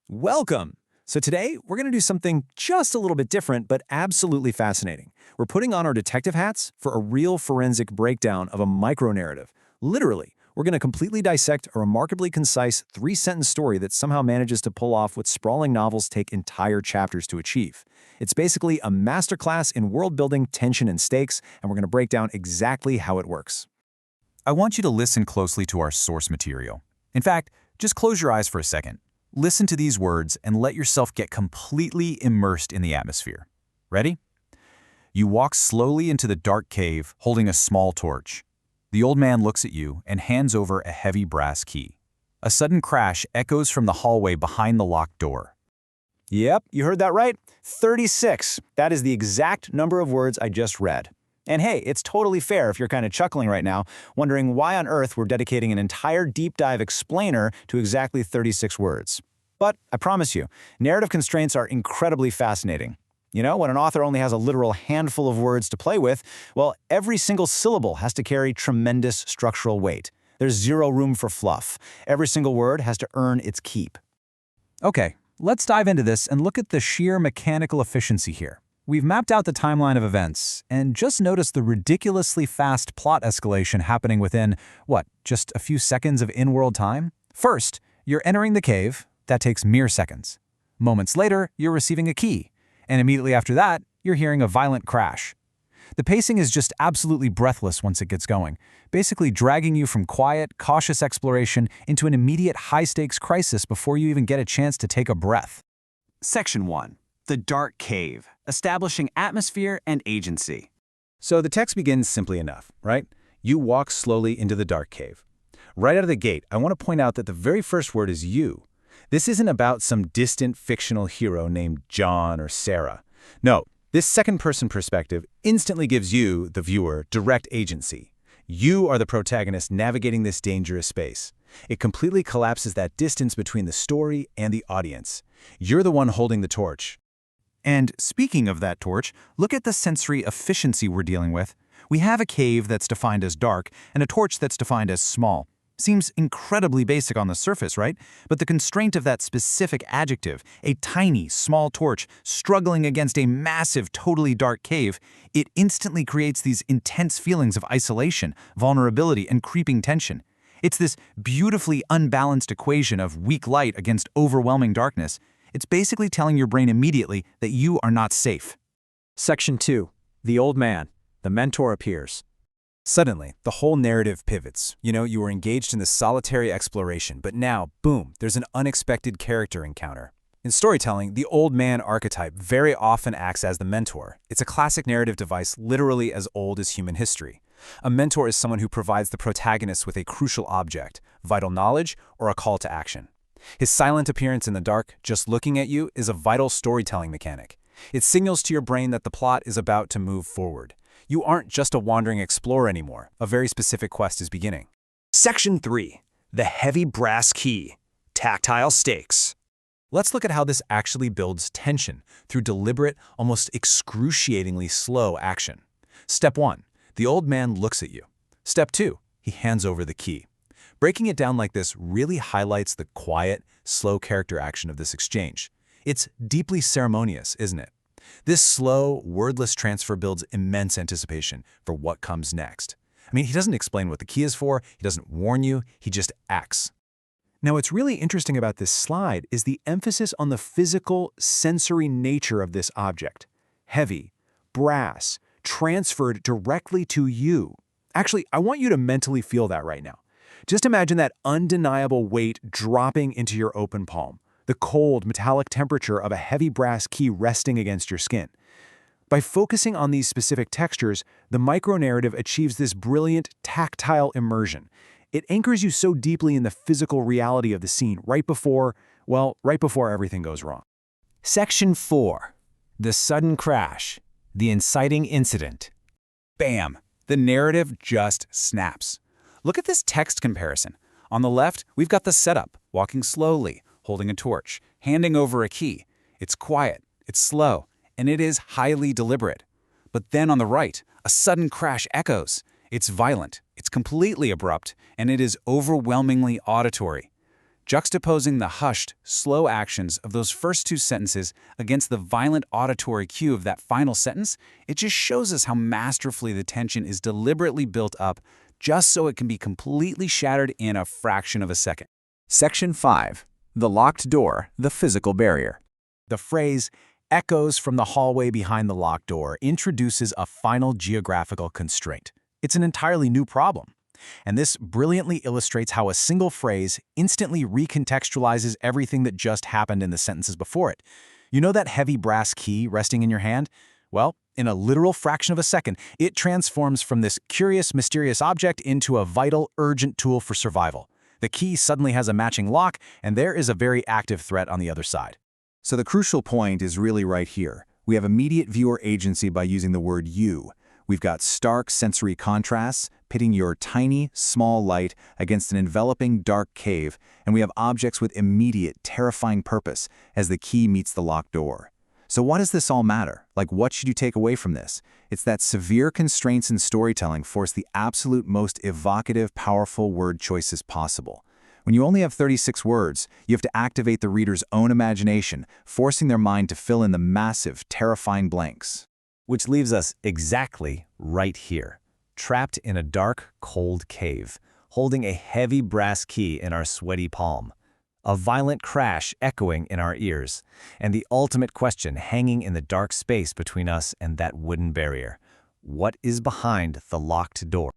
Welcome! So today, we're going to do something just a little bit different, but absolutely fascinating. We're putting on our detective hats for a real forensic breakdown of a micro-narrative. Literally, we're going to completely dissect a remarkably concise three-sentence story that somehow manages to pull off what sprawling novels take entire chapters to achieve. It's basically a masterclass in world-building, tension, and stakes, and we're going to break down exactly how it works. I want you to listen closely to our source material. In fact, just close your eyes for a second. Listen to these words and let yourself get completely immersed in the atmosphere. Ready? You walk slowly into the dark cave, holding a small torch. The old man looks at you and hands over a heavy brass key. A sudden crash echoes from the hallway behind the locked door. Yep, you heard that right. 36. That is the exact number of words I just read. And hey, it's totally fair if you're kind of chuckling right now, wondering why on earth we're dedicating an entire deep dive explainer to exactly 36 words. But I promise you, narrative constraints are incredibly fascinating. You know, when an author only has a literal handful of words to play with, well, every single syllable has to carry tremendous structural weight. There's zero room for fluff. Every single word has to earn its keep. Okay, let's dive into this and look at the sheer mechanical efficiency here. We've mapped out the timeline of events, and just notice the ridiculously fast plot escalation happening within, just a few seconds of in-world time? First, you're entering the cave. That takes mere seconds. Moments later, you're receiving a key, and immediately after that, you're hearing a violent crash. The pacing is just absolutely breathless once it gets going, basically dragging you from quiet, cautious exploration into an immediate high-stakes crisis before you even get a chance to take a breath. Section 1. The Dark Cave, establishing atmosphere and agency. So the text begins simply enough, right? You walk slowly into the dark cave. Right out of the gate, I want to point out that the very first word is you. This isn't about some distant fictional hero named John or Sarah. No, this second-person perspective instantly gives you, the viewer, direct agency. You are the protagonist navigating this dangerous space. It completely collapses that distance between the story and the audience. You're the one holding the torch. And speaking of that torch, look at the sensory efficiency we're dealing with. We have a cave that's defined as dark and a torch that's defined as small. Seems incredibly basic on the surface, right? But the constraint of that specific adjective, a tiny, small torch struggling against a massive, totally dark cave, it instantly creates these intense feelings of isolation, vulnerability, and creeping tension. It's this beautifully unbalanced equation of weak light against overwhelming darkness. It's basically telling your brain immediately that you are not safe. Section 2. The Old Man. The mentor appears. Suddenly, the whole narrative pivots. You were engaged in this solitary exploration, but now, boom, there's an unexpected character encounter. In storytelling, the old man archetype very often acts as the mentor. It's a classic narrative device literally as old as human history. A mentor is someone who provides the protagonist with a crucial object, vital knowledge, or a call to action. His silent appearance in the dark, just looking at you, is a vital storytelling mechanic. It signals to your brain that the plot is about to move forward. You aren't just a wandering explorer anymore. A very specific quest is beginning. Section 3. The Heavy Brass Key. Tactile Stakes. Let's look at how this actually builds tension through deliberate, almost excruciatingly slow action. Step 1. The old man looks at you. Step 2. He hands over the key. Breaking it down like this really highlights the quiet, slow character action of this exchange. It's deeply ceremonious, isn't it? This slow, wordless transfer builds immense anticipation for what comes next. I mean, he doesn't explain what the key is for, he doesn't warn you, he just acts. Now, what's really interesting about this slide is the emphasis on the physical, sensory nature of this object. Heavy, brass, transferred directly to you. Actually, I want you to mentally feel that right now. Just imagine that undeniable weight dropping into your open palm, the cold, metallic temperature of a heavy brass key resting against your skin. By focusing on these specific textures, the micro-narrative achieves this brilliant, tactile immersion. It anchors you so deeply in the physical reality of the scene right before everything goes wrong. Section 4. The Sudden Crash. The Inciting Incident. Bam! The narrative just snaps. Look at this text comparison. On the left, we've got the setup, walking slowly, holding a torch, handing over a key. It's quiet, it's slow, and it is highly deliberate. But then on the right, a sudden crash echoes. It's violent, it's completely abrupt, and it is overwhelmingly auditory. Juxtaposing the hushed, slow actions of those first two sentences against the violent auditory cue of that final sentence, it just shows us how masterfully the tension is deliberately built up just so it can be completely shattered in a fraction of a second. Section 5. The locked door, the physical barrier. The phrase echoes from the hallway behind the locked door introduces a final geographical constraint. It's an entirely new problem. And this brilliantly illustrates how a single phrase instantly recontextualizes everything that just happened in the sentences before it. You know that heavy brass key resting in your hand? Well, in a literal fraction of a second, it transforms from this curious, mysterious object into a vital, urgent tool for survival. The key suddenly has a matching lock, and there is a very active threat on the other side. So the crucial point is really right here. We have immediate viewer agency by using the word you. We've got stark sensory contrasts, pitting your tiny, small light against an enveloping dark cave, and we have objects with immediate, terrifying purpose as the key meets the locked door. So what does this all matter? Like, what should you take away from this? It's that severe constraints in storytelling force the absolute most evocative, powerful word choices possible. When you only have 36 words, you have to activate the reader's own imagination, forcing their mind to fill in the massive, terrifying blanks. Which leaves us exactly right here, trapped in a dark, cold cave, holding a heavy brass key in our sweaty palm. A violent crash echoing in our ears, and the ultimate question hanging in the dark space between us and that wooden barrier. What is behind the locked door?